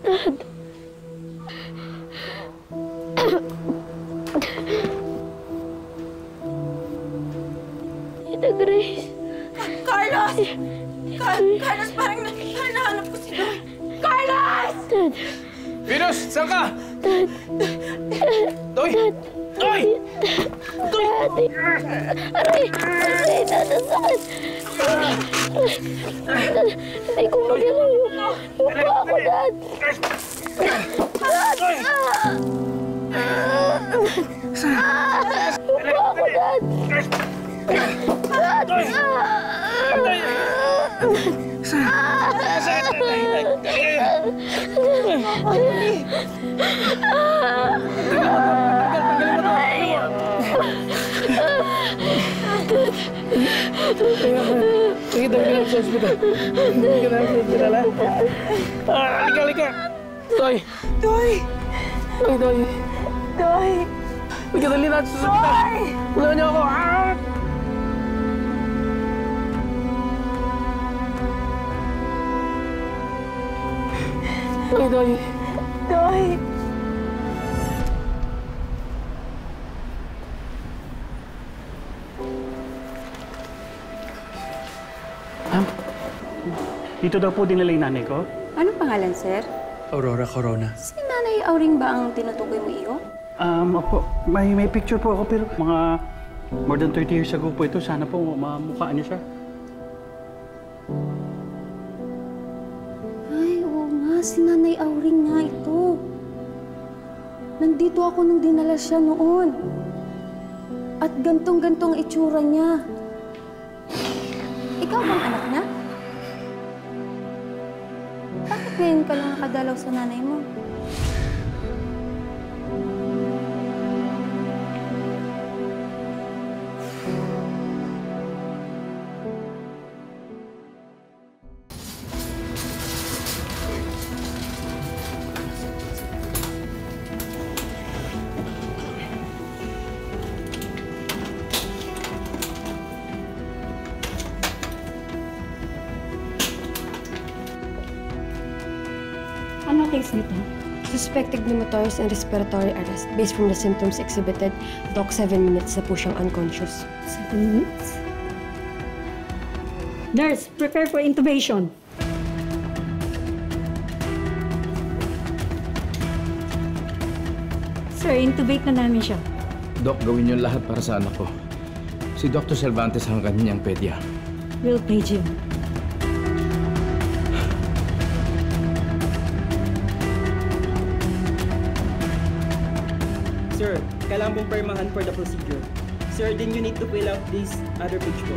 Dad. Tita Grace. Carlos! Carlos, parang nahanap ko si Doy. Carlos! Dad. Venus, saan ka? Dad. Doy! Doy! Doy! Aray! Aray! Dad, ang sakit! Hindi ko magalaw yung mukha ko, Dad! Dad! Mukha ko, Dad! Dad! Sige, dali ka sa ospital. Dali ka na sa ospital, ha? Halika, halika! Doy! Doy! Doy, Doy! Doy! Halika, dali natin sa ospital! Doy! Wala niyo ako! Doy, Doy! Doy! Dito daw po dinala yung nanay ko. Anong pangalan, sir? Aurora Corona. Si Nanay Auring ba ang tinutukoy mo iyo? Opo, may picture po ako pero mga more than 30 years ago po ito. Sana po mamukhaan niyo siya. Ay, oo nga. Si Nanay Auring nga ito. Nandito ako nung dinala siya noon. At gantong-gantong itsura niya. Ikaw bang anak niya? Bakit ngayon ka lang nakadalaw sa nanay mo? Ano case nito? Suspected pneumothorax and respiratory arrest. Based from the symptoms exhibited, Doc, 7 minutes na po siyang unconscious. 7 minutes? Nurse, prepare for intubation. Sir, intubate na namin siya. Doc, gawin niyo lahat para sa anak ko. Si Dr. Cervantes ang kanyang pedya. We'll page him. Sir, kailangan pong permahan for the procedure. Sir, then you need to fill out this other page po.